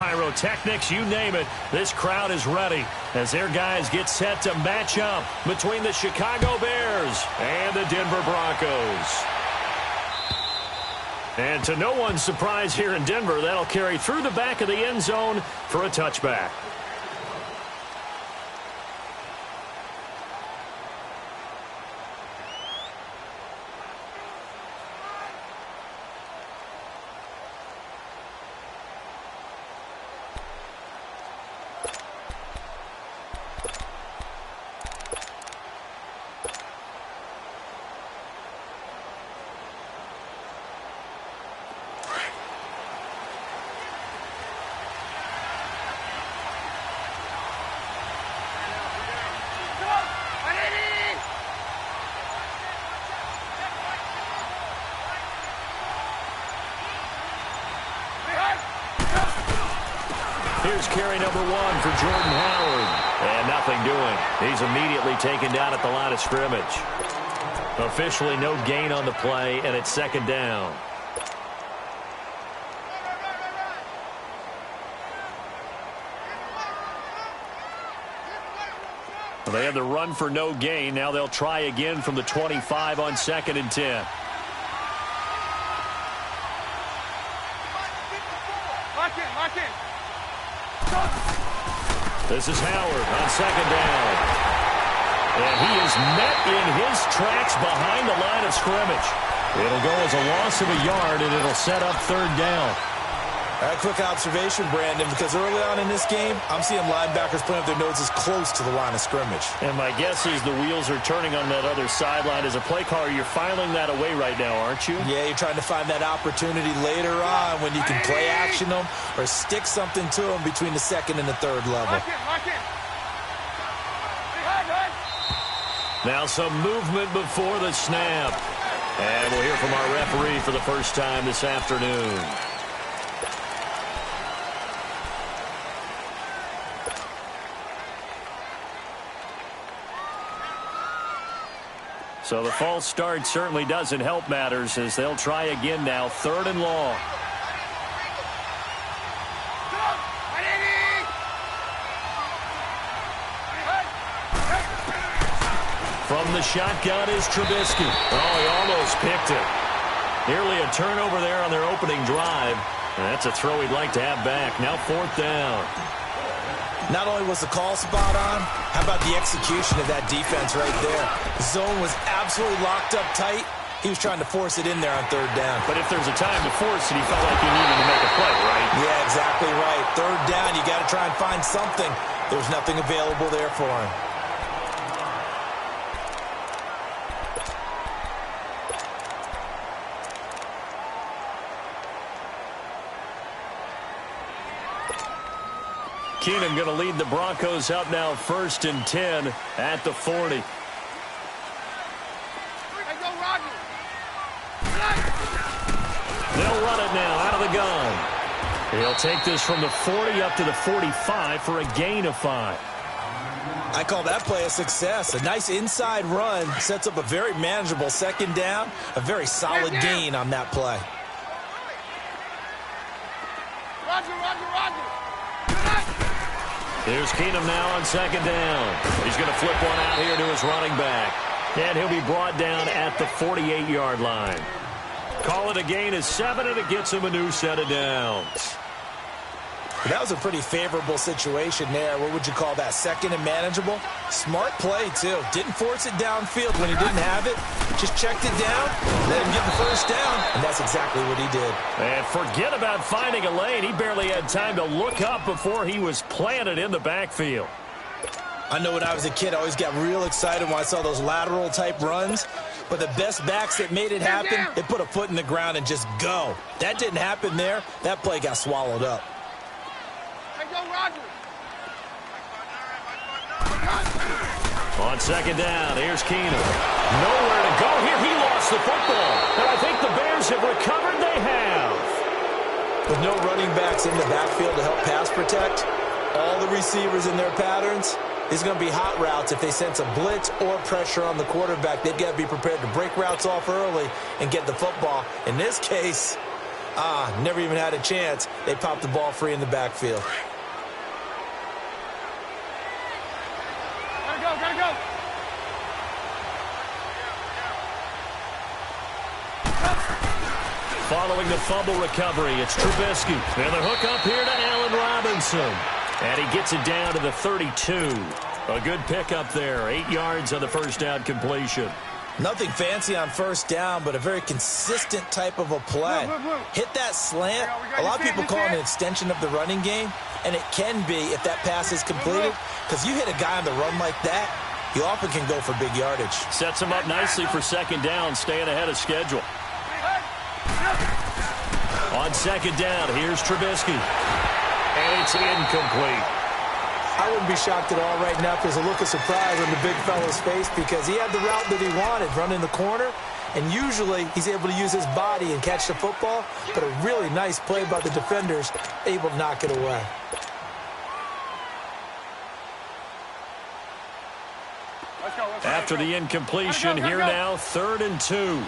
Pyrotechnics, you name it, this crowd is ready as their guys get set to match up between the Chicago Bears and the Denver Broncos. And to no one's surprise here in Denver, that'll carry through the back of the end zone for a touchback. Here's carry number 1 for Jordan Howard. And nothing doing. He's immediately taken down at the line of scrimmage. Officially no gain on the play, and it's second down. Well, they had the run for no gain. Now they'll try again from the 25 on 2nd and 10. This is Howard on 2nd down. And he is met in his tracks behind the line of scrimmage. It'll go as a loss of a yard, and it'll set up 3rd down. A quick observation, Brandon, because early on in this game, I'm seeing linebackers putting up their noses close to the line of scrimmage. And my guess is the wheels are turning on that other sideline. As a play caller, you're filing that away right now, aren't you? Yeah, you're trying to find that opportunity later on when you can play action them or stick something to them between the 2nd and the 3rd level. Now some movement before the snap. And we'll hear from our referee for the first time this afternoon. So the false start certainly doesn't help matters as they'll try again now, 3rd and long. From the shotgun is Trubisky. Oh, he almost picked it. Nearly a turnover there on their opening drive. And that's a throw he'd like to have back. Now 4th down. Not only was the call spot on, how about the execution of that defense right there? The zone was absolutely locked up tight. He was trying to force it in there on 3rd down. But if there's a time to force it, he felt like he needed to make a play, right? Yeah, exactly right. 3rd down, you got to try and find something. There was nothing available there for him. Keenum going to lead the Broncos up now 1st and 10 at the 40. They'll run it now out of the gun. He'll take this from the 40 up to the 45 for a gain of 5. I call that play a success. A nice inside run sets up a very manageable 2nd down. A very solid gain on that play. Here's Keenum now on 2nd down. He's going to flip one out here to his running back. And he'll be brought down at the 48-yard line. Call it a gain of 7, and it gets him a new set of downs. That was a pretty favorable situation there. What would you call that? 2nd and manageable? Smart play, too. Didn't force it downfield when he didn't have it. Just checked it down, let him get the 1st down, and that's exactly what he did. And forget about finding a lane. He barely had time to look up before he was planted in the backfield. I know when I was a kid, I always got real excited when I saw those lateral-type runs. But the best backs that made it happen, they put a foot in the ground and just go. That didn't happen there. That play got swallowed up. On 2nd down, here's Keenum. Nowhere to go here. He lost the football. And I think the Bears have recovered. They have. With no running backs in the backfield to help pass protect, all the receivers in their patterns, it's going to be hot routes. If they sense a blitz or pressure on the quarterback, they've got to be prepared to break routes off early and get the football. In this case, Never even had a chance. They popped the ball free in the backfield. Gotta go. Following the fumble recovery, it's Trubisky. And the hook up here to Allen Robinson. And he gets it down to the 32. A good pickup there. 8 yards on the first down completion. Nothing fancy on first down, but a very consistent type of a play. Hit that slant. A lot of people call it an extension of the running game, and it can be if that pass is completed, because you hit a guy on the run like that, you often can go for big yardage. Sets him up nicely for second down, staying ahead of schedule. On second down, here's Trubisky. And it's incomplete. I wouldn't be shocked at all right now if there's a look of surprise on the big fella's face, because he had the route that he wanted, running the corner, and usually he's able to use his body and catch the football, but a really nice play by the defenders, able to knock it away. After the incompletion, here now, 3rd and 2.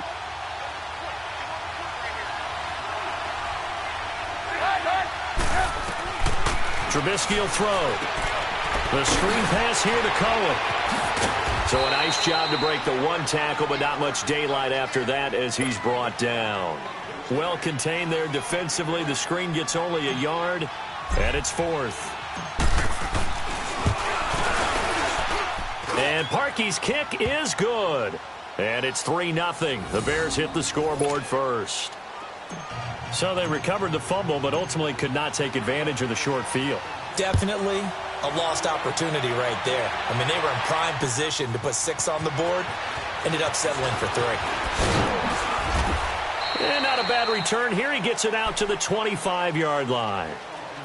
Trubisky will throw. The screen pass here to Cohen. So a nice job to break the one tackle, but not much daylight after that as he's brought down. Well contained there defensively. The screen gets only a yard, and it's 4th. And Parkey's kick is good. And it's 3-0. The Bears hit the scoreboard first. So they recovered the fumble, but ultimately could not take advantage of the short field. Definitely a lost opportunity right there. I mean, they were in prime position to put 6 on the board. Ended up settling for 3. And not a bad return here. He gets it out to the 25-yard line.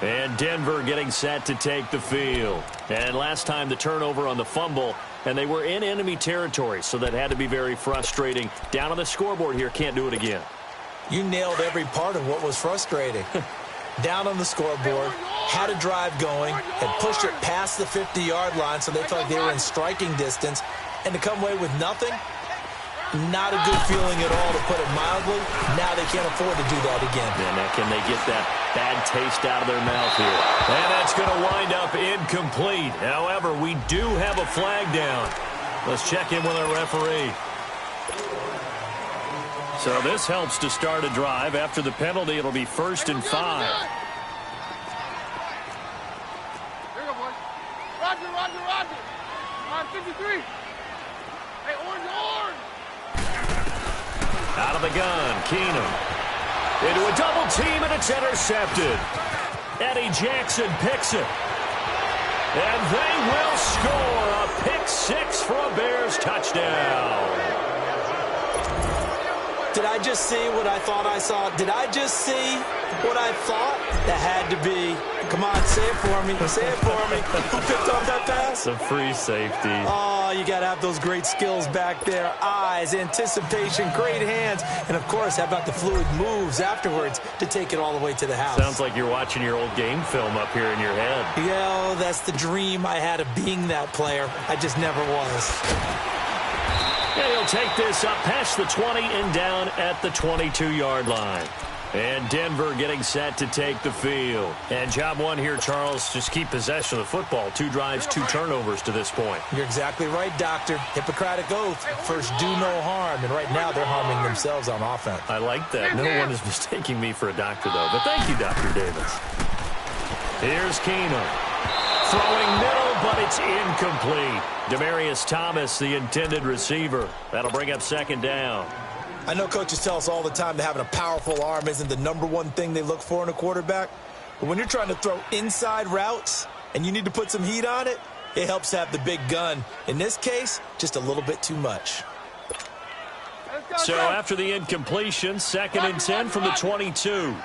And Denver getting set to take the field. And last time the turnover on the fumble, and they were in enemy territory, so that had to be very frustrating. Down on the scoreboard here, can't do it again. You nailed every part of what was frustrating. Down on the scoreboard, had a drive going, had pushed it past the 50-yard line, so they felt like they were in striking distance, and to come away with nothing, not a good feeling at all, to put it mildly. Now they can't afford to do that again. And can they get that bad taste out of their mouth here? And that's going to wind up incomplete. However, we do have a flag down. Let's check in with our referee. So this helps to start a drive. After the penalty, it'll be 1st and 5. Here you go, boys. Roger. On 53. Hey, orange. Out of the gun, Keenum. Into a double team, and it's intercepted. Eddie Jackson picks it. And they will score a pick 6 for a Bears touchdown. Did I just see what I thought I saw? Did I just see what I thought? That had to be. Come on, say it for me. Say it for me. Who picked off that pass? It's a free safety. Oh, you got to have those great skills back there. Eyes, anticipation, great hands. And, of course, how about the fluid moves afterwards to take it all the way to the house? Sounds like you're watching your old game film up here in your head. Yeah, that's the dream I had of being that player. I just never was. And he'll take this up past the 20 and down at the 22-yard line. And Denver getting set to take the field. And job one here, Charles, just keep possession of the football. 2 drives, 2 turnovers to this point. You're exactly right, Doctor. Hippocratic oath. First, do no harm. And right now, they're harming themselves on offense. I like that. No one is mistaking me for a doctor, though. But thank you, Dr. Davis. Here's Keenum. Throwing middle, but it's incomplete. Demaryius Thomas, the intended receiver. That'll bring up 2nd down. I know coaches tell us all the time that having a powerful arm isn't the #1 thing they look for in a quarterback. But when you're trying to throw inside routes and you need to put some heat on it, it helps to have the big gun. In this case, just a little bit too much. So after the incompletion, 2nd and 10 from the 22.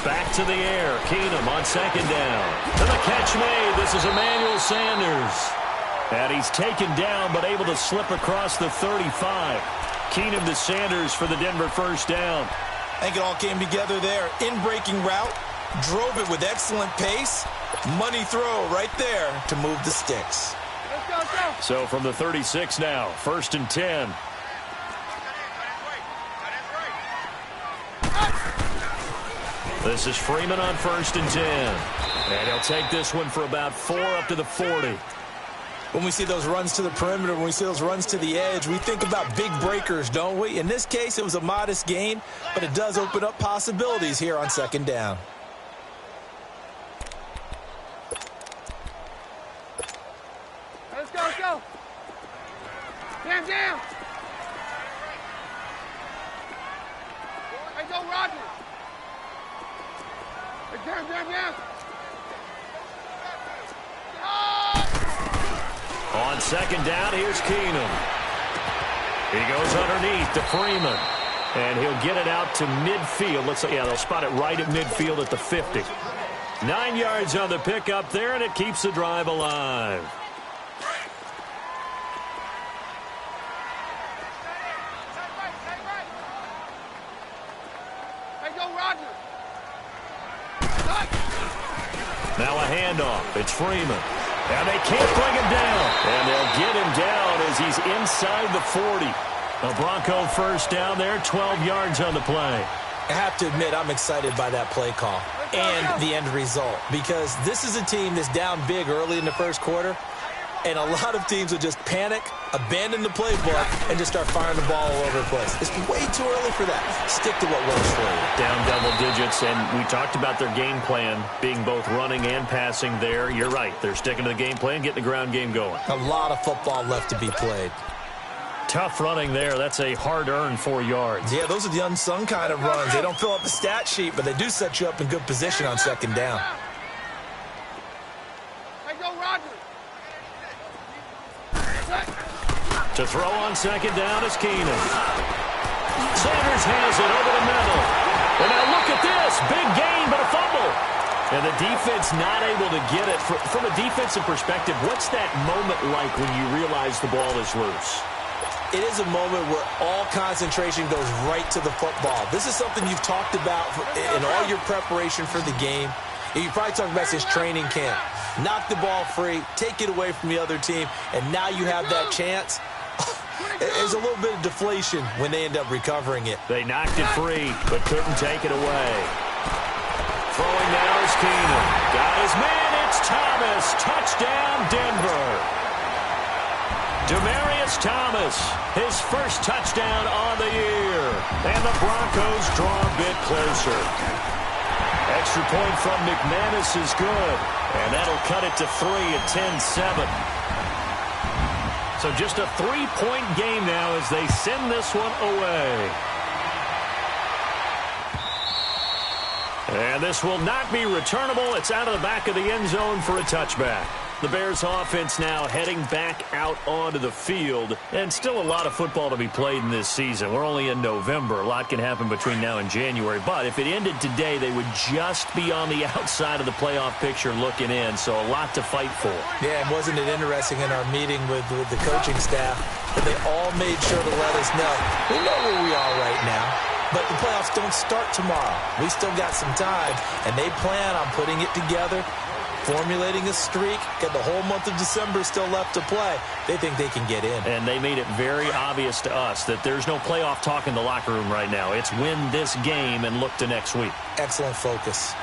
Back to the air. Keenum on 2nd down. And the catch made. This is Emmanuel Sanders. And he's taken down but able to slip across the 35. Keenum to Sanders for the Denver 1st down. I think it all came together there. In-breaking route. Drove it with excellent pace. Money throw right there to move the sticks. Let's So from the 36 now, 1st and 10. This is Freeman on 1st and 10. And he'll take this one for about 4 up to the 40. When we see those runs to the perimeter, when we see those runs to the edge, we think about big breakers, don't we? In this case, it was a modest gain, but it does open up possibilities here on 2nd down. Let's go, let's go. Jam. Hey, go, Roger. Hey, jam. On 2nd down, here's Keenum. He goes underneath to Freeman. And he'll get it out to midfield. They'll spot it right at midfield at the 50. 9 yards on the pickup there, and it keeps the drive alive. Hey, go, Roger. Now a handoff. It's Freeman. And they can't bring him down. And they'll get him down as he's inside the 40. A Bronco 1st down there, 12 yards on the play. I have to admit, I'm excited by that play call and the end result, because this is a team that's down big early in the 1st quarter, and a lot of teams will just panic, abandon the playbook, and just start firing the ball all over the place. It's way too early for that. Stick to what works for you. Down double digits, and we talked about their game plan being both running and passing there. You're right. They're sticking to the game plan, getting the ground game going. A lot of football left to be played. Tough running there. That's a hard-earned 4 yards. Yeah, those are the unsung kind of runs. They don't fill up the stat sheet, but they do set you up in good position on 2nd down. Hey, go, Roger. To throw on 2nd down is Keenum. Sanders has it over the middle. And now look at this. Big gain, but a fumble. And the defense not able to get it. From a defensive perspective, what's that moment like when you realize the ball is loose? It is a moment where all concentration goes right to the football. This is something you've talked about in all your preparation for the game. And you probably talked about since training camp. Knock the ball free, take it away from the other team, and now you have that chance. There's a little bit of deflation when they end up recovering it. They knocked it free, but couldn't take it away. Throwing now is Keenum. Got his man, it's Thomas. Touchdown, Denver. Demaryius Thomas, his 1st touchdown on the year. And the Broncos draw a bit closer. Extra point from McManus is good. And that'll cut it to 3 at 10-7. So just a 3-point game now as they send this one away. And this will not be returnable. It's out of the back of the end zone for a touchback. The Bears offense now heading back out onto the field. And still a lot of football to be played in this season. We're only in November. A lot can happen between now and January. But if it ended today, they would just be on the outside of the playoff picture looking in. So a lot to fight for. Yeah, and wasn't it interesting in our meeting with the coaching staff that they all made sure to let us know. We know where we are right now, but the playoffs don't start tomorrow. We still got some time, and they plan on putting it together, formulating a streak, got the whole month of December still left to play. They think they can get in. And they made it very obvious to us that there's no playoff talk in the locker room right now. It's win this game and look to next week. Excellent focus.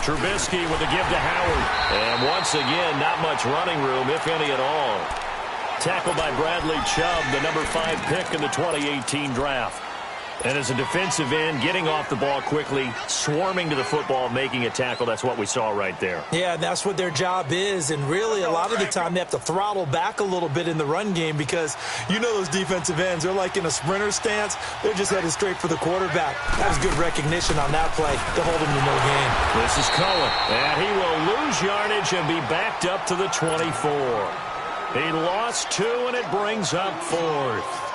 Trubisky with a give to Howard. And once again, not much running room, if any at all. Tackled by Bradley Chubb, the number 5 pick in the 2018 draft. And as a defensive end, getting off the ball quickly, swarming to the football, making a tackle. That's what we saw right there. Yeah, and that's what their job is. And really, a lot of the time, they have to throttle back a little bit in the run game because you know those defensive ends, they're like in a sprinter stance. They're just headed straight for the quarterback. That was good recognition on that play to hold him to no gain. This is Cohen, and he will lose yardage and be backed up to the 24. He lost 2, and it brings up 4th.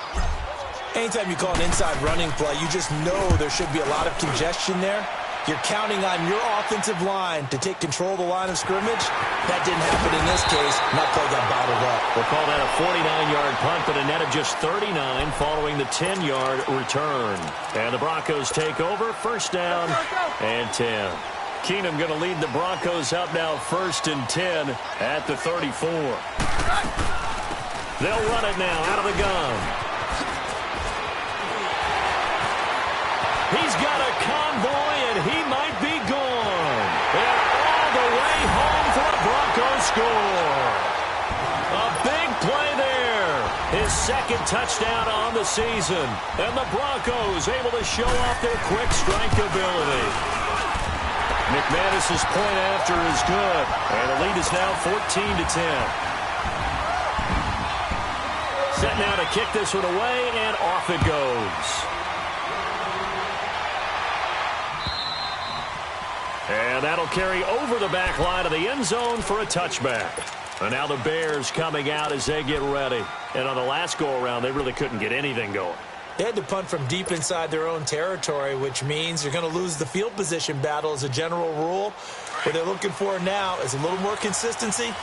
Anytime you call an inside running play, you just know there should be a lot of congestion there. You're counting on your offensive line to take control of the line of scrimmage. That didn't happen in this case, and that play got bottled up. We'll call that a 49-yard punt, but a net of just 39 following the 10-yard return. And the Broncos take over, 1st down and 10. Keenum going to lead the Broncos up now 1st and 10 at the 34. They'll run it now out of the gun. He's got a convoy, and he might be gone. And all the way home for a Broncos score. A big play there. His 2nd touchdown on the season. And the Broncos able to show off their quick strike ability. McManus's point after is good. And the lead is now 14-10. Set now to kick this one away, and off it goes. And that'll carry over the back line of the end zone for a touchback. And now the Bears coming out as they get ready. And on the last go-around, they really couldn't get anything going. They had to punt from deep inside their own territory, which means you're going to lose the field position battle as a general rule. What they're looking for now is a little more consistency,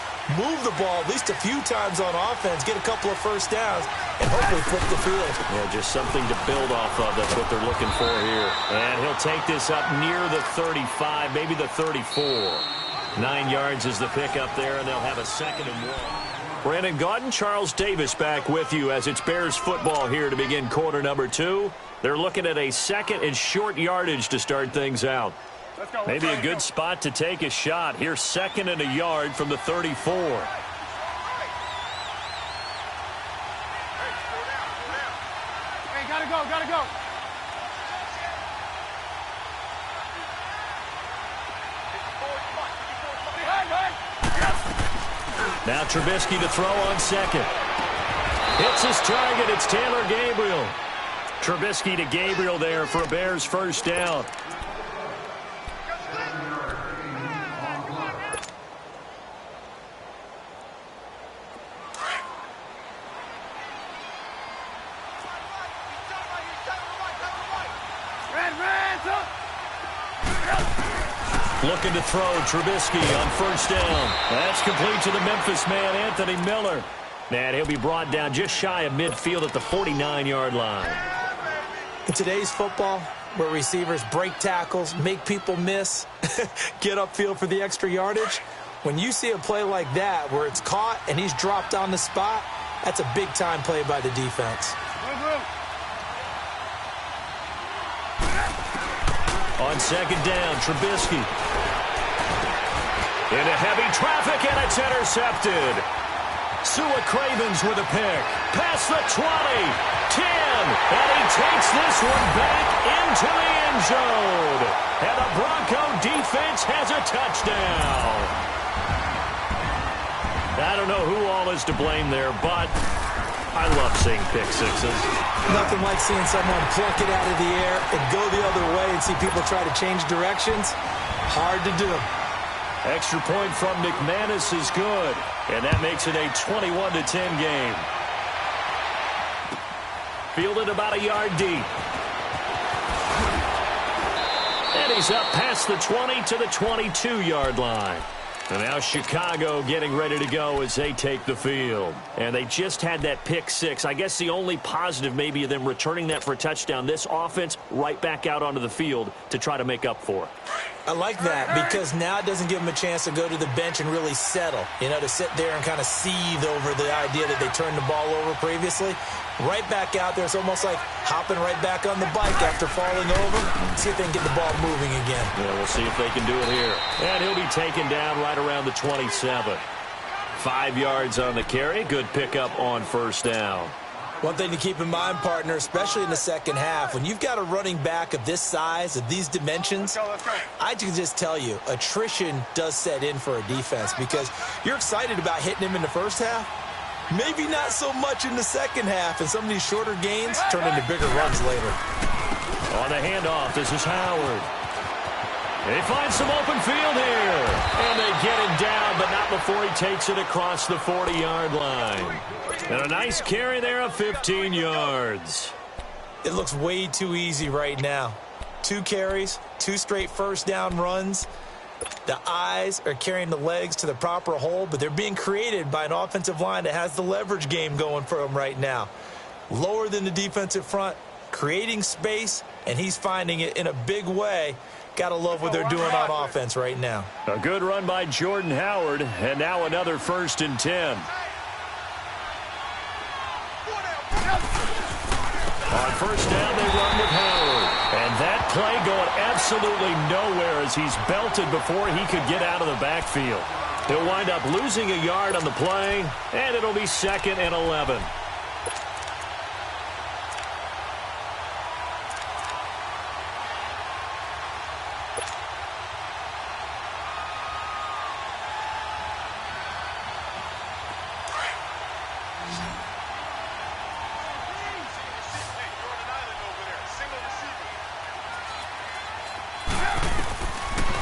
move the ball at least a few times on offense, get a couple of first downs, and hopefully flip the field. Yeah, just something to build off of. That's what they're looking for here. And he'll take this up near the 35, maybe the 34. 9 yards is the pickup there, and they'll have a 2nd and 1. Brandon Gaudin, Charles Davis back with you as it's Bears football here to begin quarter number 2. They're looking at a 2nd and short yardage to start things out. Maybe a good spot to take a shot. Here's 2nd and a yard from the 34. Hey, gotta go, gotta go. Now Trubisky to throw on 2nd. Hits his target. It's Taylor Gabriel. Trubisky to Gabriel there for a Bears 1st down. Looking to throw, Trubisky on 1st down. That's complete to the Memphis man, Anthony Miller. And he'll be brought down just shy of midfield at the 49-yard line. In today's football, where receivers break tackles, make people miss, get upfield for the extra yardage, when you see a play like that where it's caught and he's dropped on the spot, that's a big-time play by the defense. On 2nd down, Trubisky. Into heavy traffic, and it's intercepted. Sua Cravens with a pick. Past the 20, 10, and he takes this one back into the end zone. And the Bronco defense has a touchdown. I don't know who all is to blame there, but I love seeing pick sixes. Nothing like seeing someone pluck it out of the air and go the other way and see people try to change directions. Hard to do. Extra point from McManus is good, and that makes it a 21-10 game. Fielded about a yard deep. And he's up past the 20 to the 22-yard line. And now Chicago getting ready to go as they take the field. And they just had that pick six. I guess the only positive maybe of them returning that for a touchdown. This offense right back out onto the field to try to make up for it. I like that because now it doesn't give them a chance to go to the bench and really settle. You know, to sit there and kind of seethe over the idea that they turned the ball over previously. Right back out there. It's almost like hopping right back on the bike after falling over. See if they can get the ball moving again. Yeah, we'll see if they can do it here. And he'll be taken down right around the 27. 5 yards on the carry. Good pickup on first down. One thing to keep in mind, partner, especially in the second half, when you've got a running back of this size, of these dimensions, I can just tell you, attrition does set in for a defense because you're excited about hitting him in the first half. Maybe not so much in the second half, and some of these shorter gains turn into bigger runs later. On the handoff, this is Howard. They find some open field here. And they get him down, but not before he takes it across the 40-yard line. And a nice carry there of 15 yards. It looks way too easy right now. 2 carries, 2 straight first down runs. The eyes are carrying the legs to the proper hole, but they're being created by an offensive line that has the leverage game going for them right now. Lower than the defensive front, creating space, and he's finding it in a big way. Gotta love what they're doing on offense right now. A good run by Jordan Howard, and now another 1st and 10. On 1st down, they run with Howard. And that play going absolutely nowhere as he's belted before he could get out of the backfield. He'll wind up losing a yard on the play, and it'll be 2nd and 11.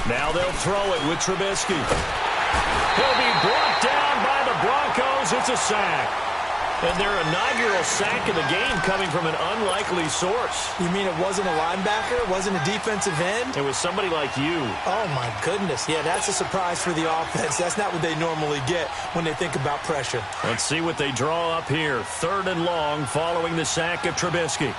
Now they'll throw it with Trubisky. He'll be brought down by the Broncos. It's a sack. And their inaugural sack of the game coming from an unlikely source. You mean it wasn't a linebacker? It wasn't a defensive end? It was somebody like you. Oh, my goodness. Yeah, that's a surprise for the offense. That's not what they normally get when they think about pressure. Let's see what they draw up here. 3rd and long following the sack of Trubisky.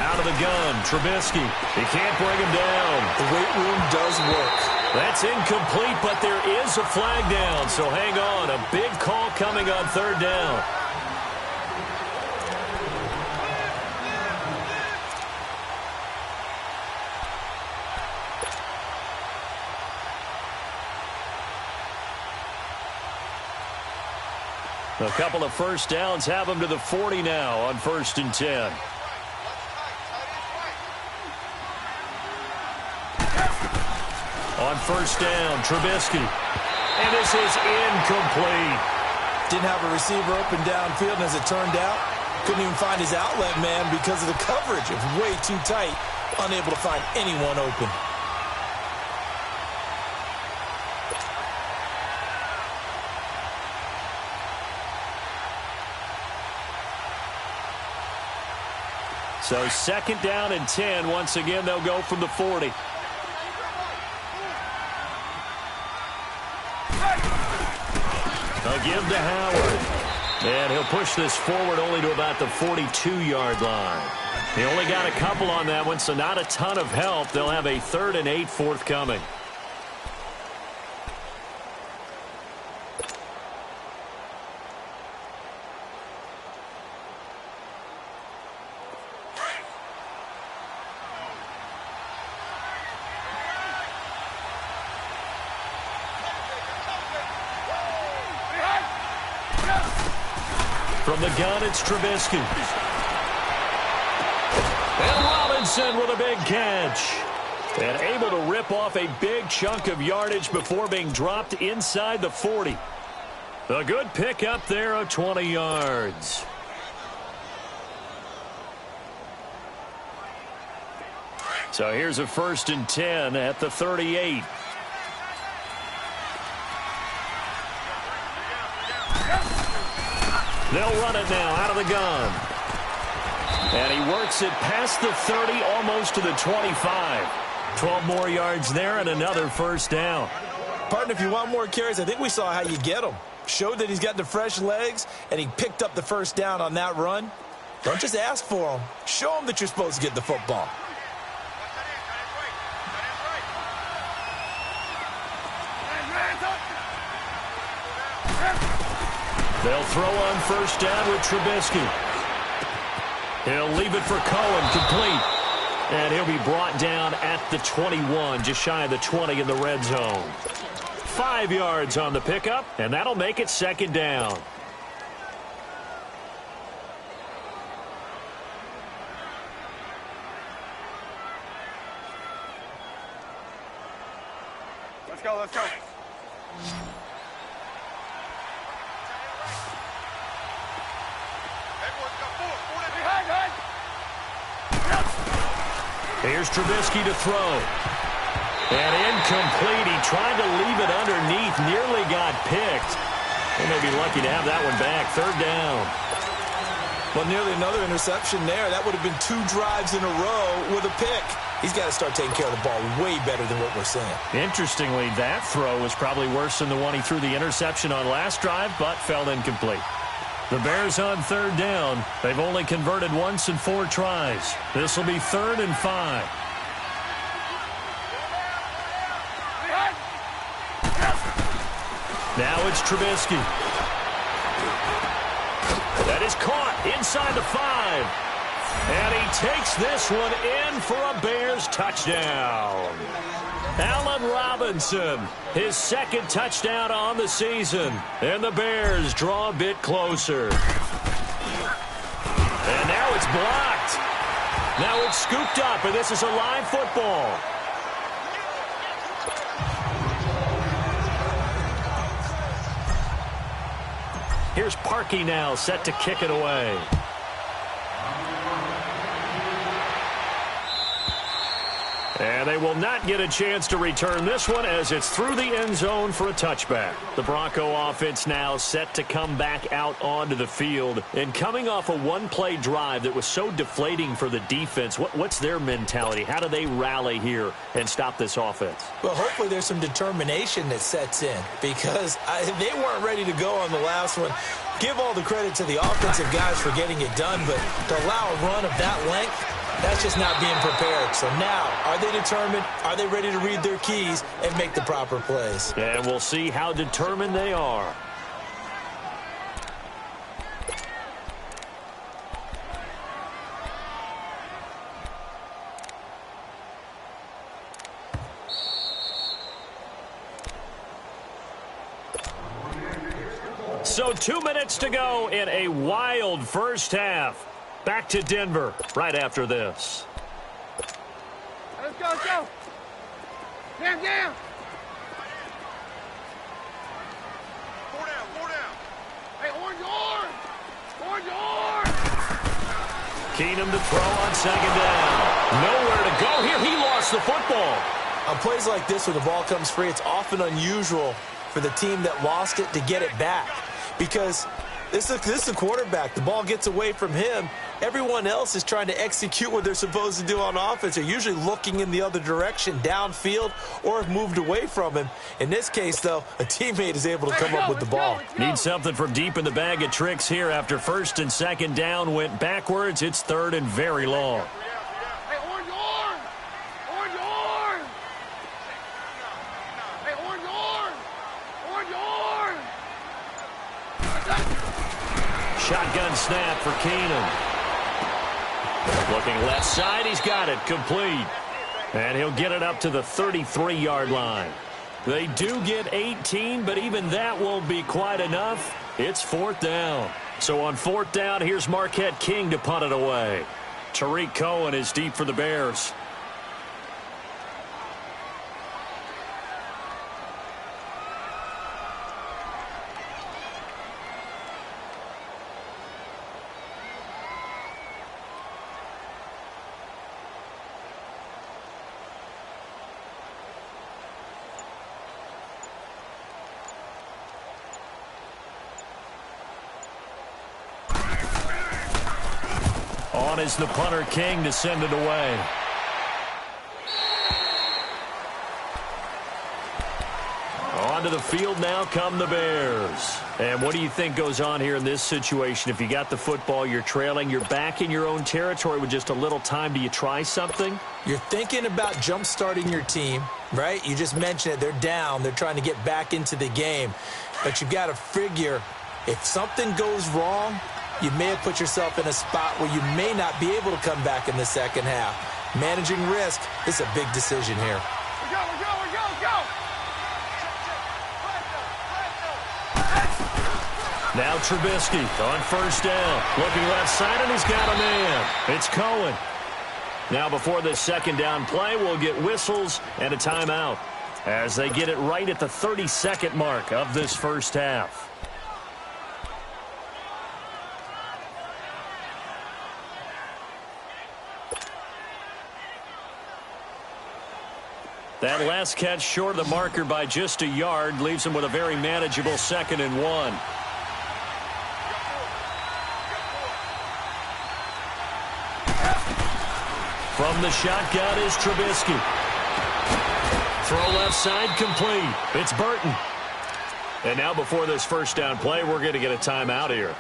Out of the gun, Trubisky. He can't bring him down. The weight room does work. That's incomplete, but there is a flag down, so hang on. A big call coming on 3rd down. A couple of 1st downs have them to the 40 now on 1st and 10. On 1st down, Trubisky. And this is incomplete. Didn't have a receiver open downfield, and as it turned out, couldn't even find his outlet man because of the coverage. It was way too tight, unable to find anyone open. So 2nd down and 10. Once again, they'll go from the 40. They'll give to Howard. And he'll push this forward only to about the 42-yard line. They only got a couple on that one, so not a ton of help. They'll have a 3rd and 8 forthcoming. From the gun, it's Trubisky. And Robinson with a big catch. And able to rip off a big chunk of yardage before being dropped inside the 40. A good pickup there of 20 yards. So here's a 1st and 10 at the 38. They'll run it now out of the gun. And he works it past the 30, almost to the 25. 12 more yards there and another 1st down. Partner, if you want more carries, I think we saw how you get them. Showed that he's got the fresh legs, and he picked up the 1st down on that run. Don't just ask for them. Show them that you're supposed to get the football. They'll throw on 1st down with Trubisky. He'll leave it for Cohen, complete. And he'll be brought down at the 21, just shy of the 20 in the red zone. 5 yards on the pickup, and that'll make it 2nd down. Let's go, let's go. Here's Trubisky to throw. And incomplete. He tried to leave it underneath. Nearly got picked. They may be lucky to have that one back. 3rd down. Well, nearly another interception there. That would have been 2 drives in a row with a pick. He's got to start taking care of the ball way better than what we're seeing. Interestingly, that throw was probably worse than the one he threw the interception on last drive, but fell incomplete. The Bears on third down. They've only converted once in 4 tries. This will be 3rd and 5. Now it's Trubisky. That is caught inside the 5. And he takes this one in for a Bears touchdown. Allen Robinson, his 2nd touchdown on the season. And the Bears draw a bit closer. And now it's blocked. Now it's scooped up, and this is a live football. Here's Parkey now, set to kick it away. And they will not get a chance to return this one as it's through the end zone for a touchback. The Bronco offense now set to come back out onto the field. And coming off a one-play drive that was so deflating for the defense, what's their mentality? How do they rally here and stop this offense? Well, hopefully there's some determination that sets in because they weren't ready to go on the last one. Give all the credit to the offensive guys for getting it done, but to allow a run of that length, that's just not being prepared. So now, are they determined? Are they ready to read their keys and make the proper plays? And we'll see how determined they are. So 2 minutes to go in a wild first half. Back to Denver right after this. Let's go, let's go. Down. 4 down. Hey, orange. Keenum to throw on 2nd down. Nowhere to go here. He lost the football. On plays like this where the ball comes free, it's often unusual for the team that lost it to get it back because this is a quarterback. The ball gets away from him. Everyone else is trying to execute what they're supposed to do on offense. They're usually looking in the other direction, downfield, or have moved away from him. In this case, though, a teammate is able to come up with the ball. Need something from deep in the bag of tricks here after 1st and 2nd down went backwards. It's 3rd and very long. Hey, orange. Hey, orange. Shotgun snap for Keenum. Looking left side, he's got it, complete. And he'll get it up to the 33-yard line. They do get 18, but even that won't be quite enough. It's 4th down. So on 4th down, here's Marquette King to punt it away. Tariq Cohen is deep for the Bears. On is the punter King to send it away. Onto the field now come the Bears. And what do you think goes on here in this situation? If you got the football, you're trailing, you're back in your own territory with just a little time. Do you try something? You're thinking about jump-starting your team, right? You just mentioned it. They're down. They're trying to get back into the game. But you've got to figure if something goes wrong, you may have put yourself in a spot where you may not be able to come back in the second half. Managing risk is a big decision here. We go. Now Trubisky on 1st down. Looking left side, and he's got a man. It's Cohen. Now before this 2nd down play, we'll get whistles and a timeout as they get it right at the 32nd mark of this first half. That last catch short of the marker by just a yard leaves him with a very manageable 2nd and 1. From the shotgun is Trubisky. Throw left side complete. It's Burton. And now before this 1st down play, we're going to get a timeout here.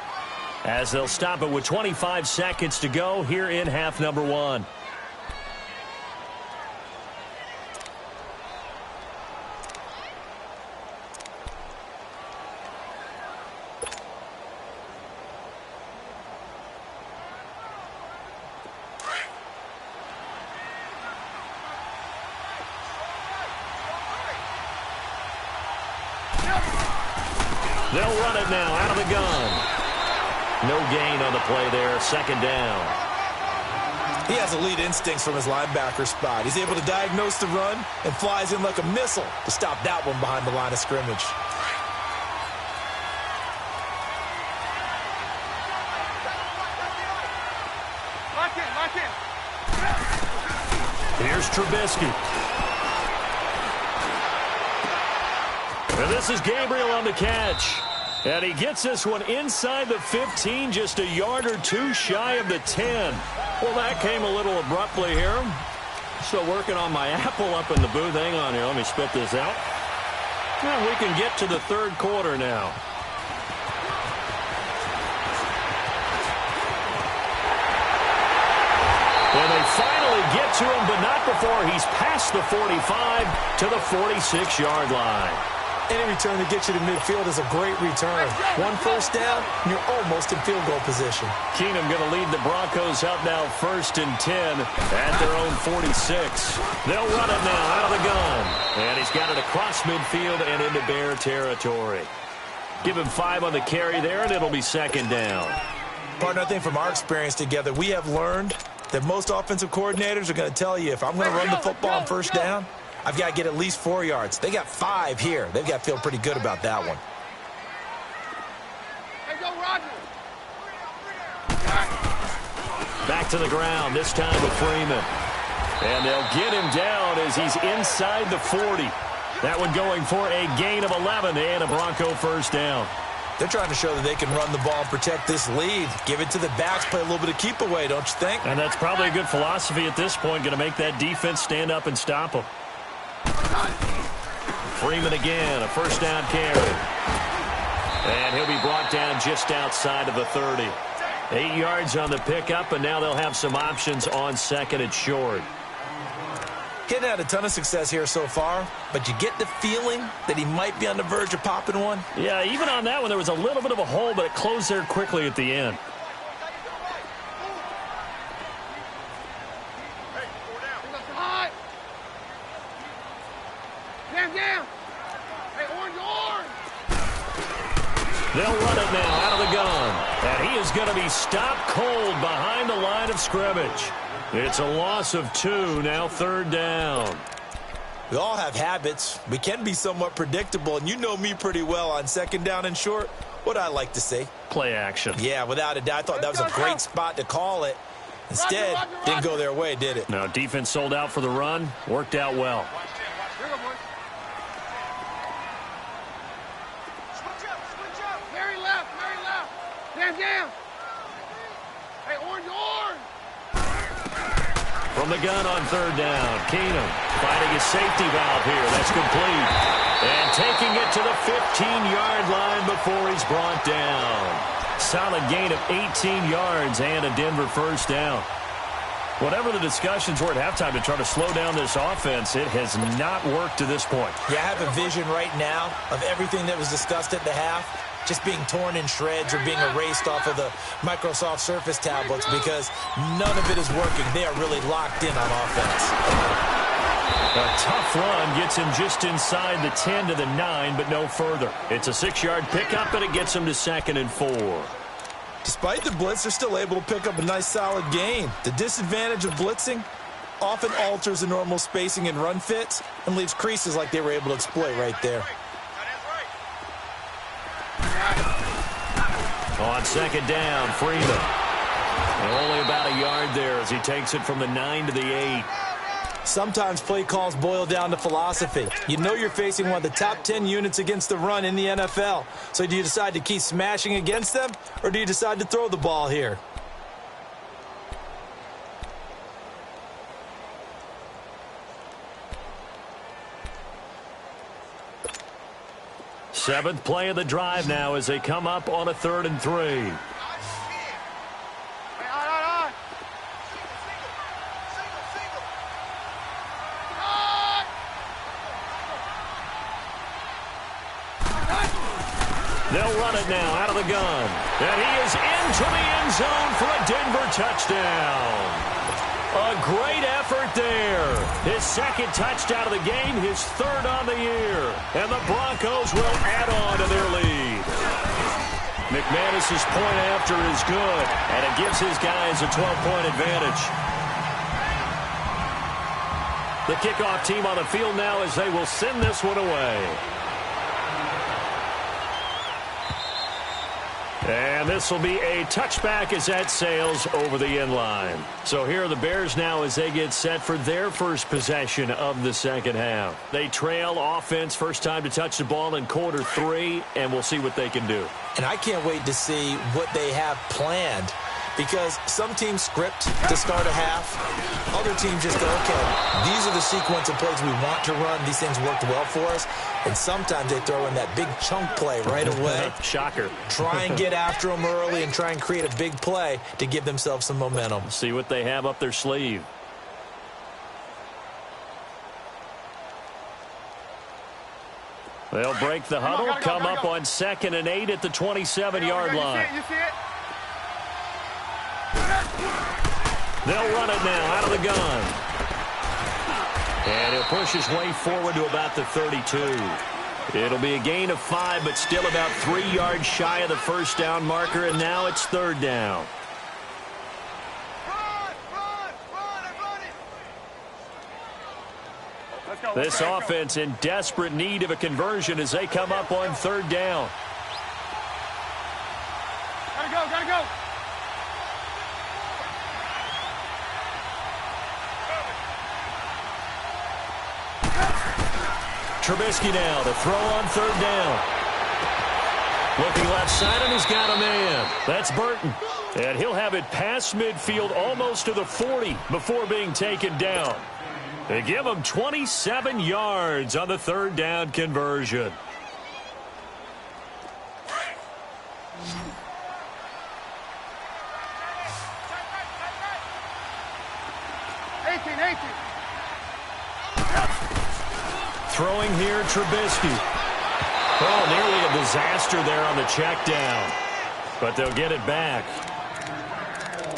as they'll stop it with 25 seconds to go here in half number one. They'll run it now out of the gun. No gain on the play there, second down. He has elite instincts from his linebacker spot. He's able to diagnose the run and flies in like a missile to stop that one behind the line of scrimmage. Lock in. Here's Trubisky. And this is Gabriel on the catch. And he gets this one inside the 15, just a yard or two shy of the 10. Well, that came a little abruptly here. Still working on my apple up in the booth. Hang on here. Let me spit this out. And we can get to the third quarter now. And they finally get to him, but not before he's past the 45 to the 46-yard line. Any return that gets you to midfield is a great return. One first down, and you're almost in field goal position. Keenum going to lead the Broncos up now 1st and 10 at their own 46. They'll run it now out of the gun. And he's got it across midfield and into Bear territory. Give him 5 on the carry there, and it'll be second down. Partner, I think from our experience together, we have learned that most offensive coordinators are going to tell you, if I'm going to run the football on first down, I've got to get at least 4 yards. They got 5 here. They've got to feel pretty good about that one. Hey, go, Roger. Back to the ground, this time with Freeman. And they'll get him down as he's inside the 40. That one going for a gain of 11 and a Bronco first down. They're trying to show that they can run the ball and protect this lead. Give it to the backs, play a little bit of keep away, don't you think? And that's probably a good philosophy at this point, going to make that defense stand up and stop them. Freeman again, a first down carry. And he'll be brought down just outside of the 30. 8 yards on the pickup, and now they'll have some options on second and short. Getting had a ton of success here so far, but you get the feeling that he might be on the verge of popping one. Yeah, even on that one, there was a little bit of a hole, but it closed there quickly at the end. Down. Hey, orange. They'll run it now out of the gun. And he is going to be stopped cold behind the line of scrimmage. It's a loss of 2, now third down. We all have habits. We can be somewhat predictable, and you know me pretty well on second down and short. What I like to say? Play action. Yeah, without a doubt. I thought that was a great spot to call it. Instead, didn't go their way, did it? No, defense sold out for the run. Worked out well. Mary left. Down. Hey, orange. From the gun on third down, Keenum finding his safety valve here. That's complete. And taking it to the 15-yard line before he's brought down. Solid gain of 18 yards and a Denver first down. Whatever the discussions were at halftime to try to slow down this offense, it has not worked to this point. Yeah, I have a vision right now of everything that was discussed at the half just being torn in shreds or being erased off of the Microsoft Surface tablets because none of it is working. They are really locked in on offense. A tough run gets him just inside the 10 to the 9, but no further. It's a 6-yard pickup, and it gets him to 2nd and 4. Despite the blitz, they're still able to pick up a nice solid gain. The disadvantage of blitzing often alters the normal spacing and run fits and leaves creases like they were able to exploit right there. On second down, Freeman. And only about a yard there as he takes it from the 9 to the 8. Sometimes play calls boil down to philosophy. You know you're facing one of the top 10 units against the run in the NFL. So do you decide to keep smashing against them, or do you decide to throw the ball here? Seventh play of the drive now as they come up on a 3rd and 3. They'll run it now out of the gun. And he is into the end zone for a Denver touchdown. A great effort there. His second touchdown of the game, his third on the year. And the Broncos will add on to their lead. McManus's point after is good, and it gives his guys a 12-point advantage. The kickoff team on the field now as they will send this one away. And this will be a touchback as that sails over the end line. So here are the Bears now as they get set for their first possession of the second half. They trail offense, first time to touch the ball in quarter 3, and we'll see what they can do. And I can't wait to see what they have planned, because some teams script to start a half. Other teams just go, okay, these are the sequence of plays we want to run. These things worked well for us. And sometimes they throw in that big chunk play right away. Shocker. Try and get after them early and try and create a big play to give themselves some momentum. See what they have up their sleeve. They'll break the huddle, come up on 2nd and 8 at the 27-yard line. You see it? They'll run it now out of the gun. And he'll push his way forward to about the 32. It'll be a gain of 5, but still about 3 yards shy of the first down marker, and now it's 3rd down. This offense in desperate need of a conversion as they come up on 3rd down. Gotta go. Trubisky now to throw on 3rd down. Looking left side, and he's got a man. That's Burton. And he'll have it past midfield almost to the 40 before being taken down. They give him 27 yards on the 3rd down conversion. Throwing here, Trubisky. Oh, nearly a disaster there on the check down. But they'll get it back.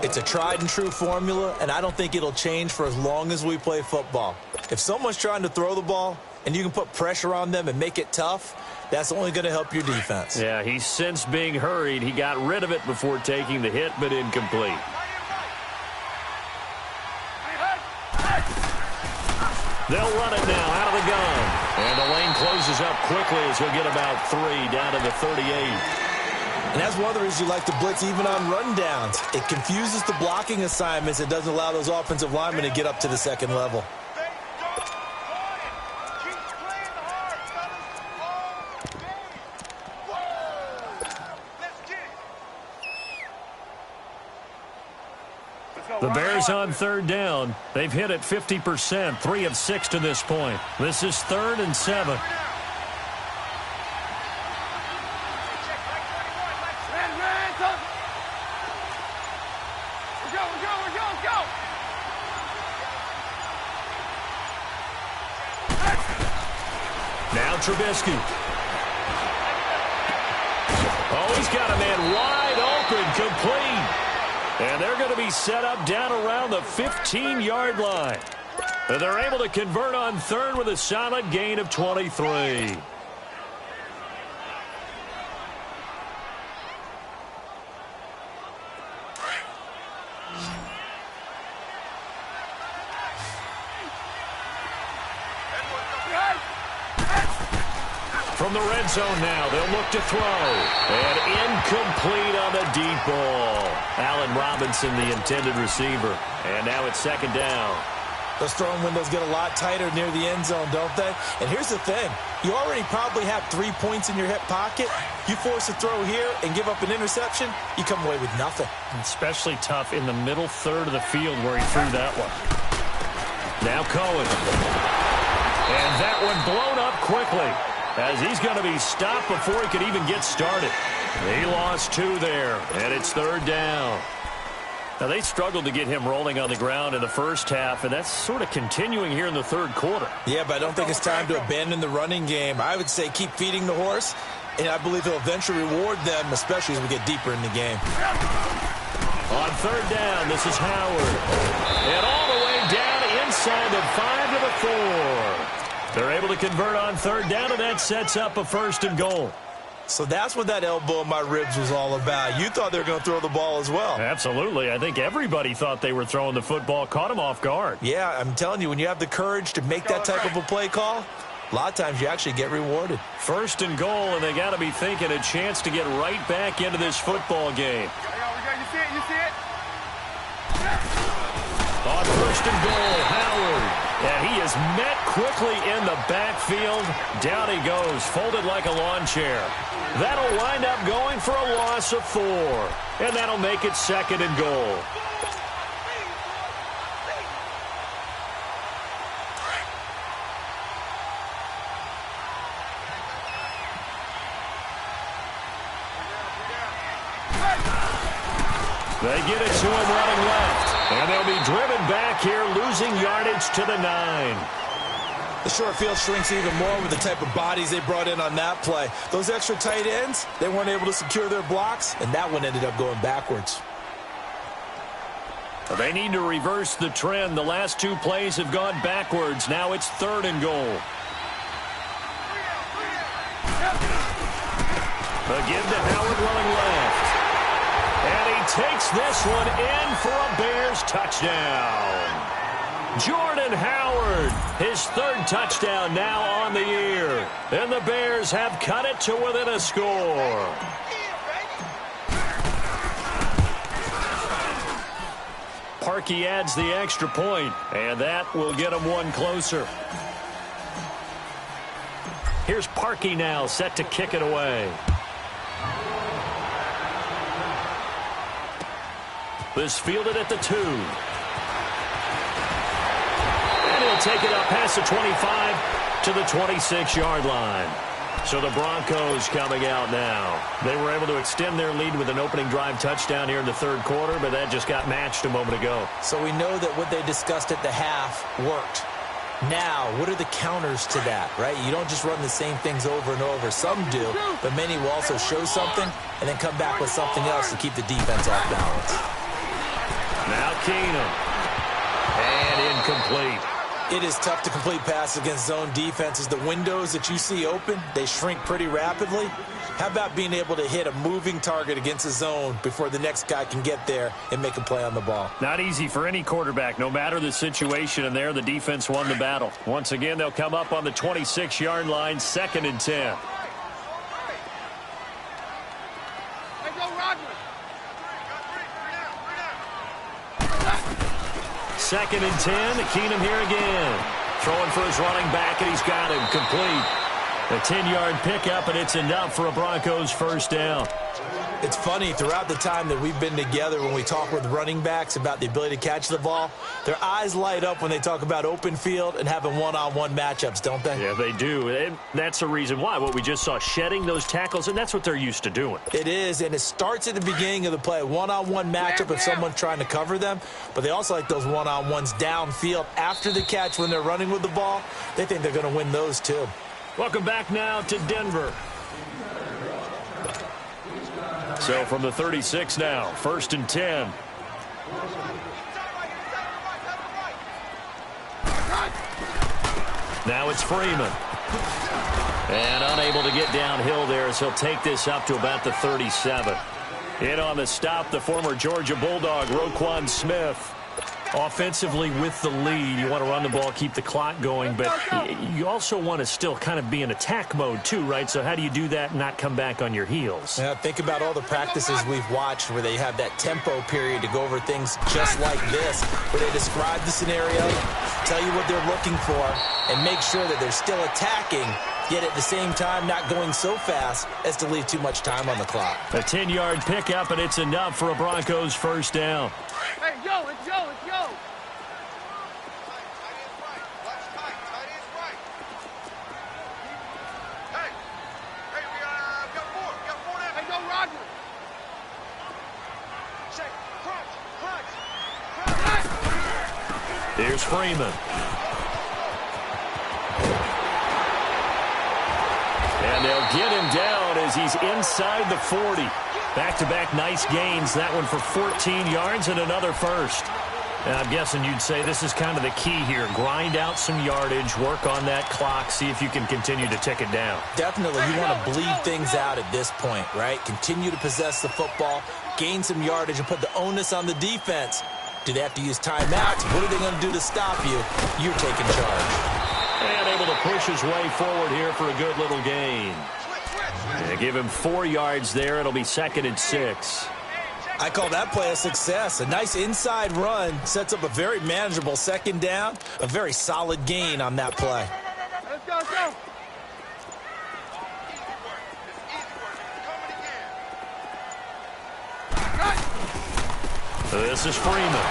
It's a tried-and-true formula, and I don't think it'll change for as long as we play football. If someone's trying to throw the ball and you can put pressure on them and make it tough, that's only going to help your defense. Yeah, he's since being hurried. He got rid of it before taking the hit, but incomplete. They'll run it now out of the gun. And the lane closes up quickly as he'll get about 3 down to the 38. And that's one of the reasons you like to blitz even on rundowns. It confuses the blocking assignments. It doesn't allow those offensive linemen to get up to the second level. The Bears on 3rd down. They've hit it 50%, 3 of 6 to this point. This is 3rd and 7. Now Trubisky. Oh, he's got a man wide open, complete. And they're going to be set up down around the 15-yard line. And they're able to convert on 3rd with a solid gain of 23. From the red zone now, they'll look to throw. And incomplete on the deep ball. Allen Robinson, the intended receiver. And now it's 2nd down. Those throwing windows get a lot tighter near the end zone, don't they? And here's the thing. You already probably have 3 points in your hip pocket. You force a throw here and give up an interception, you come away with nothing. Especially tough in the middle third of the field where he threw that one. Now Cohen. And that one blown up quickly, as he's going to be stopped before he could even get started. He lost 2 there, and it's 3rd down. Now, they struggled to get him rolling on the ground in the first half, and that's sort of continuing here in the 3rd quarter. Yeah, but I don't think it's time to abandon the running game. I would say keep feeding the horse and I believe he'll eventually reward them, especially as we get deeper in the game. On third down, this is Howard. And all the way down inside the 5 to the 4. They're able to convert on third down, and that sets up a 1st and goal. So that's what that elbow in my ribs was all about. You thought they were going to throw the ball as well. Absolutely. I think everybody thought they were throwing the football, caught him off guard. Yeah, I'm telling you, when you have the courage to make that type of a play call, a lot of times you actually get rewarded. 1st and goal, and they got to be thinking a chance to get right back into this football game. You see it? You see it? On 1st and goal, Howard. And he is met quickly in the backfield. Down he goes, folded like a lawn chair. That'll wind up going for a loss of 4. And that'll make it 2nd and goal. They get it to him running left. And they'll be driven back here, losing yardage to the 9. The short field shrinks even more with the type of bodies they brought in on that play. Those extra tight ends, they weren't able to secure their blocks, and that one ended up going backwards. They need to reverse the trend. The last 2 plays have gone backwards. Now it's 3rd and goal. Again to Howard running left. And he takes this one in for a Bears touchdown. Jordan Howard, his 3rd touchdown now on the year. And the Bears have cut it to within a score. Parkey adds the extra point, and that will get him one closer. Here's Parkey now, set to kick it away. This fielded at the 2. And he'll take it up past the 25 to the 26-yard line. So the Broncos coming out now. They were able to extend their lead with an opening drive touchdown here in the 3rd quarter, but that just got matched a moment ago. So we know that what they discussed at the half worked. Now, what are the counters to that, right? You don't just run the same things over and over. Some do, but many will also show something and then come back with something else to keep the defense off balance. Now Keenum. And incomplete. It is tough to complete passes against zone defenses. The windows that you see open, they shrink pretty rapidly. How about being able to hit a moving target against a zone before the next guy can get there and make a play on the ball? Not easy for any quarterback, no matter the situation, and there the defense won the battle. Once again, they'll come up on the 26-yard line, 2nd and 10. Hey, go Rodgers. 2nd and 10. Keenum here again. Throwing for his running back, and he's got him complete. A 10-yard pickup, and it's enough for a Broncos 1st down. It's funny, throughout the time that we've been together, when we talk with running backs about the ability to catch the ball, their eyes light up when they talk about open field and having one-on-one matchups, don't they? Yeah, they do. And that's the reason why. What we just saw, shedding those tackles, and that's what they're used to doing. It is, and it starts at the beginning of the play. One-on-one matchup if someone's trying to cover them, but they also like those one-on-ones downfield after the catch when they're running with the ball. They think they're going to win those too. Welcome back now to Denver. So from the 36 now, 1st and 10. Now it's Freeman. And unable to get downhill there as he'll take this up to about the 37. In on the stop, the former Georgia Bulldog, Roquan Smith. Offensively with the lead, you want to run the ball, keep the clock going, but you also want to still kind of be in attack mode too, right? So how do you do that and not come back on your heels? Yeah, think about all the practices we've watched where they have that tempo period to go over things just like this, where they describe the scenario, tell you what they're looking for, and make sure that they're still attacking, yet at the same time not going so fast as to leave too much time on the clock. A 10-yard pickup, and it's enough for a Broncos 1st down. Hey, Joe, it's Joe, it's Joe. Here's Freeman. And And they'll get him down as he's inside the 40. Back-to-back nice gains. That one for 14 yards and another first. And I'm guessing you'd say this is kind of the key here. Grind out some yardage, work on that clock, see if you can continue to tick it down. Definitely, you want to bleed things out at this point, right? Continue to possess the football, gain some yardage, and put the onus on the defense. Do they have to use timeouts? What are they going to do to stop you? You're taking charge. And able to push his way forward here for a good little gain. Yeah, give him 4 yards there. It'll be 2nd and 6. I call that play a success. A nice inside run sets up a very manageable 2nd down. A very solid gain on that play. Let's go, let's go. This is Freeman.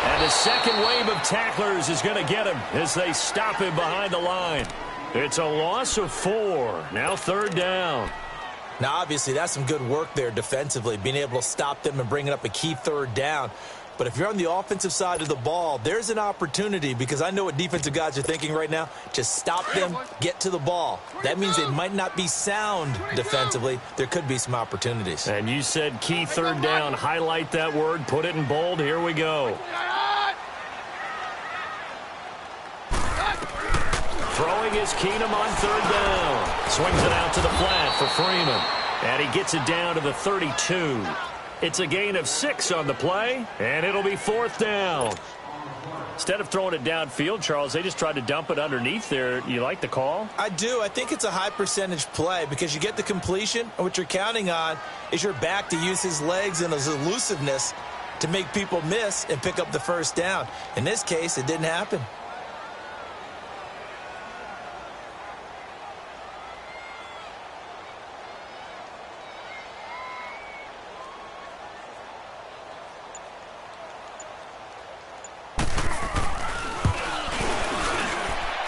And the second wave of tacklers is going to get him as they stop him behind the line. It's a loss of 4. Now 3rd down. Now, obviously, that's some good work there defensively, being able to stop them and bringing up a key 3rd down. But if you're on the offensive side of the ball, there's an opportunity, because I know what defensive guys are thinking right now. Just stop them, get to the ball. That means they might not be sound defensively. There could be some opportunities. And you said key 3rd down. Highlight that word. Put it in bold. Here we go. Throwing is Keenum on 3rd down. Swings it out to the flat for Freeman. And he gets it down to the 32. It's a gain of 6 on the play, and it'll be 4th down. Instead of throwing it downfield, Charles, they just tried to dump it underneath there. You like the call? I do. I think it's a high percentage play because you get the completion, and what you're counting on is your back to use his legs and his elusiveness to make people miss and pick up the 1st down. In this case, it didn't happen.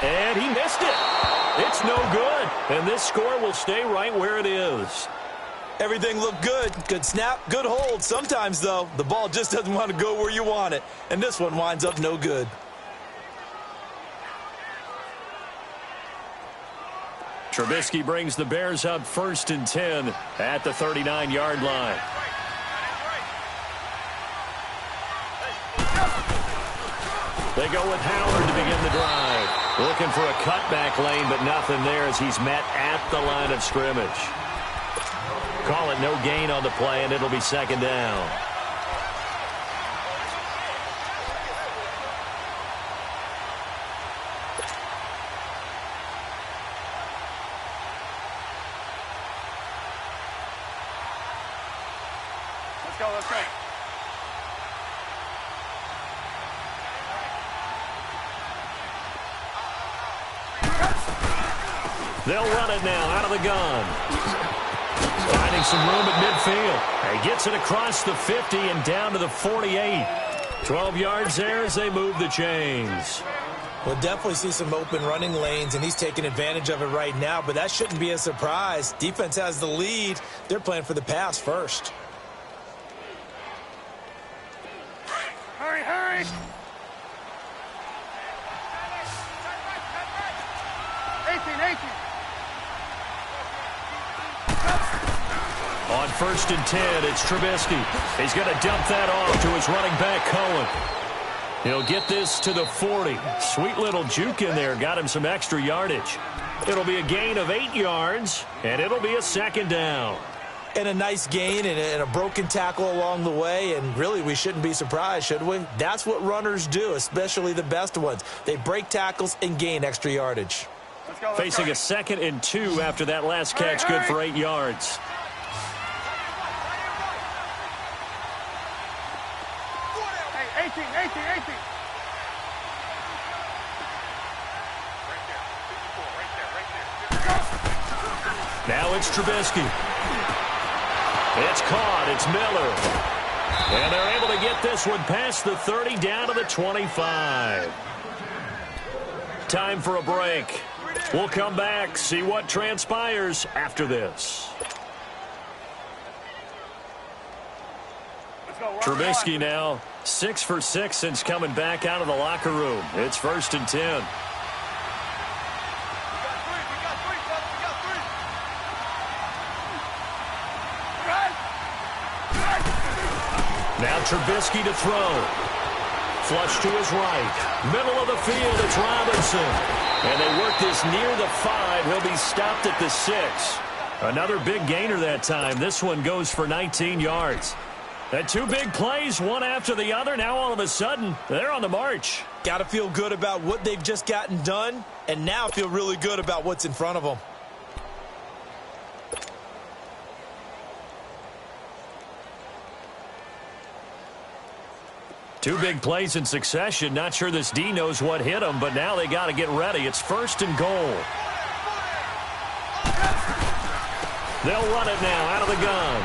And he missed it. It's no good. And this score will stay right where it is. Everything looked good. Good snap, good hold. Sometimes, though, the ball just doesn't want to go where you want it. And this one winds up no good. Trubisky brings the Bears up 1st and 10 at the 39-yard line. They go with Howard to begin the drive. Looking for a cutback lane, but nothing there as he's met at the line of scrimmage. Call it no gain on the play, and it'll be 2nd down. Let's go, let's go. They'll run it now out of the gun. Finding some room at midfield. He gets it across the 50 and down to the 48. 12 yards there as they move the chains. We'll definitely see some open running lanes, and he's taking advantage of it right now, but that shouldn't be a surprise. Defense has the lead. They're playing for the pass first. Hurry, hurry. 18. On 1st and 10, it's Trubisky. He's going to dump that off to his running back, Cohen. He'll get this to the 40. Sweet little juke in there. Got him some extra yardage. It'll be a gain of 8 yards, and it'll be a 2nd down. And a nice gain and a broken tackle along the way, and really we shouldn't be surprised, should we? That's what runners do, especially the best ones. They break tackles and gain extra yardage. Facing a 2nd and 2 after that last catch, good for 8 yards. Hey, 18. Now it's Trubisky. It's caught. It's Miller. And they're able to get this one past the 30 down to the 25. Time for a break. We'll come back, see what transpires after this. Trubisky now 6 for 6 since coming back out of the locker room. It's 1st and 10. Now Trubisky to throw. Flush to his right. Middle of the field, it's Robinson. And they work this near the 5. He'll be stopped at the 6. Another big gainer that time. This one goes for 19 yards. And two big plays, one after the other. Now all of a sudden, they're on the march. Got to feel good about what they've just gotten done, and now feel really good about what's in front of them. Two big plays in succession. Not sure this D knows what hit them, but now they got to get ready. It's 1st and goal. They'll run it now out of the gun.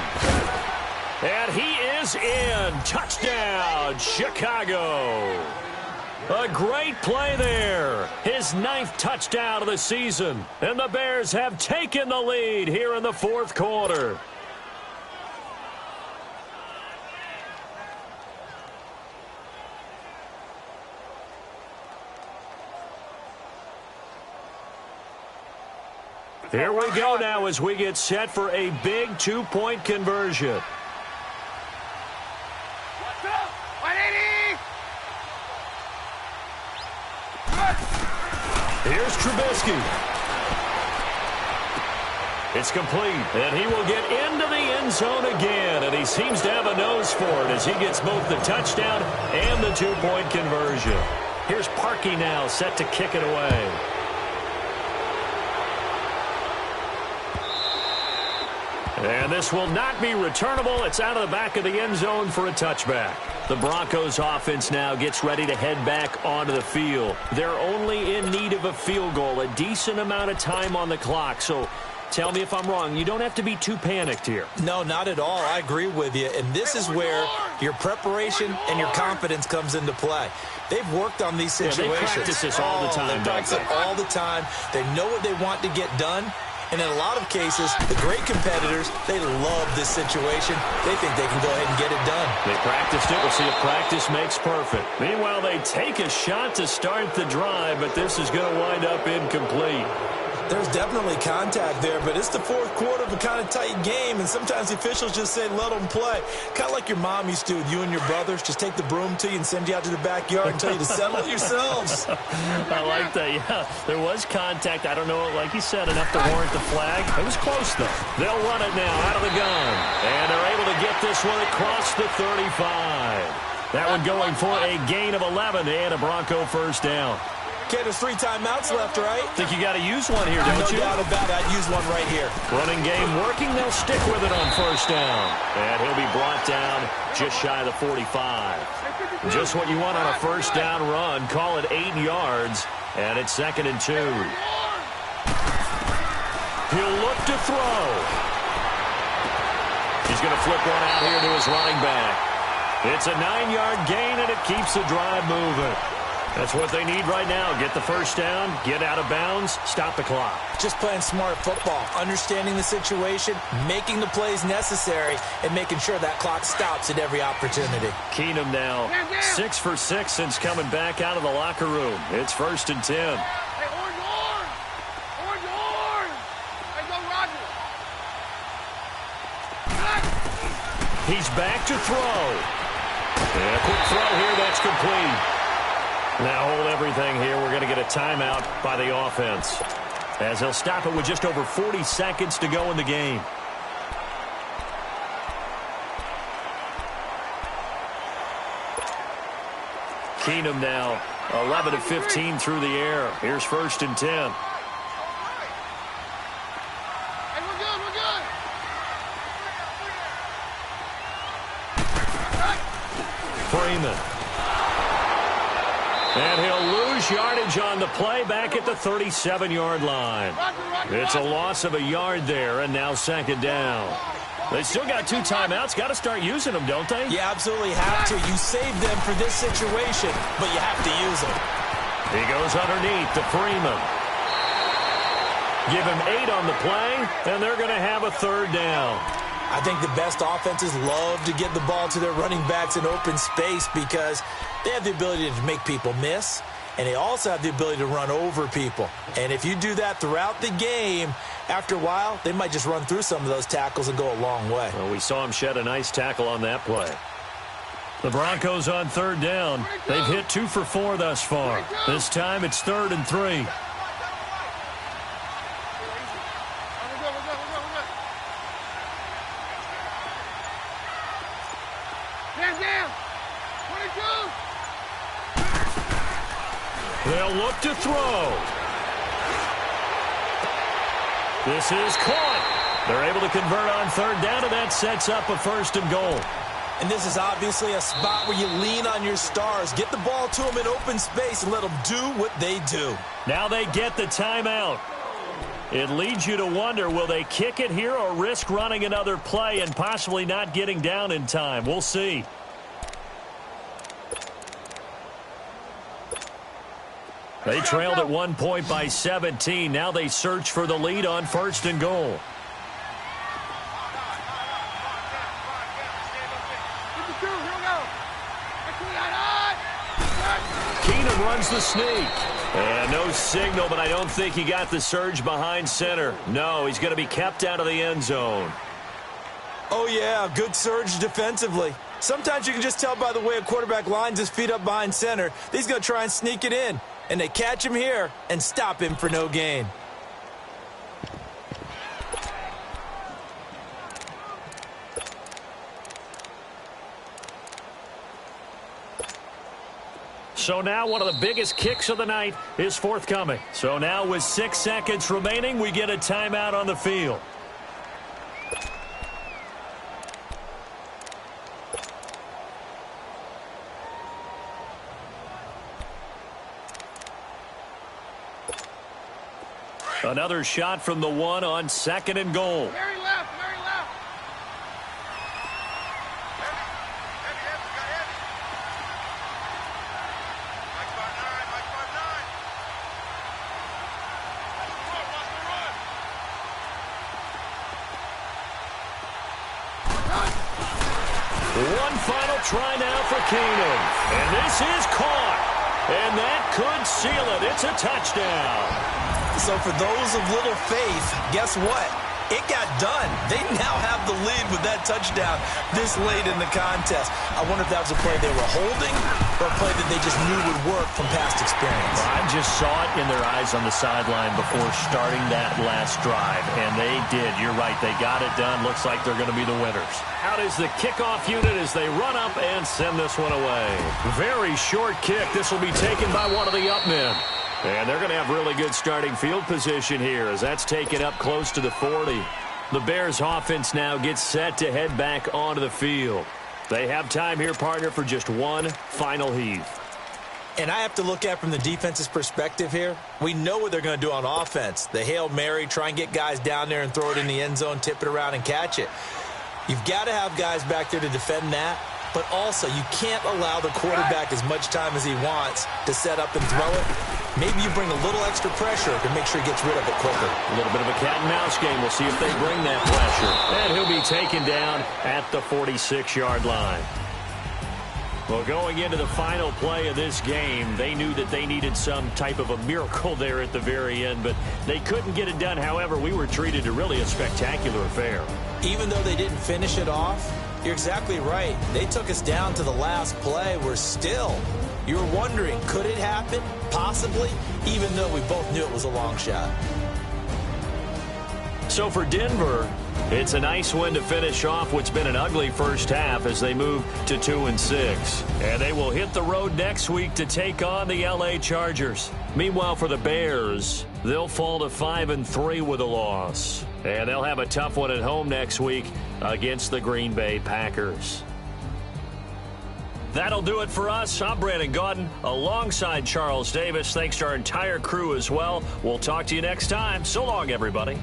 And he is in. Touchdown, Chicago. A great play there. His 9th touchdown of the season. And the Bears have taken the lead here in the 4th quarter. Here we go now as we get set for a big 2-point conversion. 180! Here's Trubisky. It's complete, and he will get into the end zone again, and he seems to have a nose for it as he gets both the touchdown and the 2-point conversion. Here's Parkey now, set to kick it away. And this will not be returnable. It's out of the back of the end zone for a touchback. The Broncos offense now gets ready to head back onto the field. They're only in need of a field goal, a decent amount of time on the clock. So tell me if I'm wrong. You don't have to be too panicked here. No, not at all. I agree with you. And this is where your preparation and your confidence comes into play. They've worked on these situations. Yeah, they practice this all the time. They practice it all the time. They know what they want to get done. And in a lot of cases, the great competitors, they love this situation. They think they can go ahead and get it done. They practiced it. We'll see if practice makes perfect. Meanwhile, they take a shot to start the drive, but this is going to wind up incomplete. There's definitely contact there, but it's the 4th quarter of a kind of tight game, and sometimes the officials just say, let them play. Kind of like your mom used to with you and your brothers. Just take the broom to you and send you out to the backyard and tell you to settle it yourselves. I like that, yeah. There was contact. I don't know, like you said, enough to warrant the flag. It was close, though. They'll run it now out of the gun, and they're able to get this one across the 35. That one going for a gain of 11 and a Bronco first down. Okay, there's 3 timeouts left, right? Think you got to use one here, don't you? No doubt about it. I'd use one right here. Running game working. They'll stick with it on first down. And he'll be brought down just shy of the 45. Just what you want on a first down run. Call it 8 yards. And it's 2nd and 2. He'll look to throw. He's going to flip one out here to his running back. It's a 9-yard gain, and it keeps the drive moving. That's what they need right now. Get the first down, get out of bounds, stop the clock. Just playing smart football, understanding the situation, making the plays necessary, and making sure that clock stops at every opportunity. Keenum now 6 for 6 since coming back out of the locker room. It's 1st and 10. Hey, orange, orange! Orange, orange! Hey, go, Roger! He's back to throw. And a quick throw here, that's complete. Now hold everything here. We're going to get a timeout by the offense, as they'll stop it with just over 40 seconds to go in the game. Keenum now 11 of 15 through the air. Here's 1st and 10. Hey, we're good, we're good! Freeman. And he'll lose yardage on the play back at the 37-yard line. It's a loss of a yard there, and now 2nd down. They still got 2 timeouts. Got to start using them, don't they? You absolutely have to. You save them for this situation, but you have to use them. He goes underneath to Freeman. Give him 8 on the play, and they're going to have a 3rd down. I think the best offenses love to get the ball to their running backs in open space because they have the ability to make people miss, and they also have the ability to run over people. And if you do that throughout the game, after a while, they might just run through some of those tackles and go a long way. Well, we saw him shed a nice tackle on that play. The Broncos on third down. They've hit 2 for 4 thus far. This time it's 3rd and 3. They'll look to throw. This is caught. They're able to convert on third down, and that sets up a 1st and goal. And this is obviously a spot where you lean on your stars. Get the ball to them in open space and let them do what they do. Now they get the timeout. It leads you to wonder, will they kick it here or risk running another play and possibly not getting down in time? We'll see. They trailed at 1 point by 17. Now they search for the lead on 1st and goal. Keenum runs the sneak. And no signal, but I don't think he got the surge behind center. No, he's going to be kept out of the end zone. Oh, yeah, good surge defensively. Sometimes you can just tell by the way a quarterback lines his feet up behind center that he's going to try and sneak it in. And they catch him here and stop him for no gain. So now one of the biggest kicks of the night is forthcoming. So now with 6 seconds remaining, we get a timeout on the field. Another shot from the 1 on 2nd and goal. Very left, very left. One final try now for Keenum. And this is caught. And that could seal it. It's a touchdown. So for those of little faith, guess what? It got done. They now have the lead with that touchdown this late in the contest. I wonder if that was a play they were holding or a play that they just knew would work from past experience. I just saw it in their eyes on the sideline before starting that last drive, and they did. You're right. They got it done. Looks like they're going to be the winners. Out is the kickoff unit as they run up and send this one away. Very short kick. This will be taken by one of the up men. And they're going to have really good starting field position here as that's taken up close to the 40. The Bears offense now gets set to head back onto the field. They have time here, partner, for just one final heave. And I have to look at from the defense's perspective here. We know what they're going to do on offense. The Hail Mary, try and get guys down there and throw it in the end zone, tip it around and catch it. You've got to have guys back there to defend that. But also, you can't allow the quarterback as much time as he wants to set up and throw it. Maybe you bring a little extra pressure to make sure he gets rid of it quicker. A little bit of a cat and mouse game. We'll see if they bring that pressure. And he'll be taken down at the 46-yard line. Well, going into the final play of this game, they knew that they needed some type of a miracle there at the very end, but they couldn't get it done. However, we were treated to really a spectacular affair. Even though they didn't finish it off, you're exactly right. They took us down to the last play. We're still, you were wondering, could it happen? Possibly, even though we both knew it was a long shot. So for Denver, it's a nice win to finish off what's been an ugly first half as they move to 2-6. And they will hit the road next week to take on the LA Chargers. Meanwhile, for the Bears, they'll fall to 5-3 with a loss. And they'll have a tough one at home next week against the Green Bay Packers. That'll do it for us. I'm Brandon Gaudin alongside Charles Davis. Thanks to our entire crew as well. We'll talk to you next time. So long, everybody.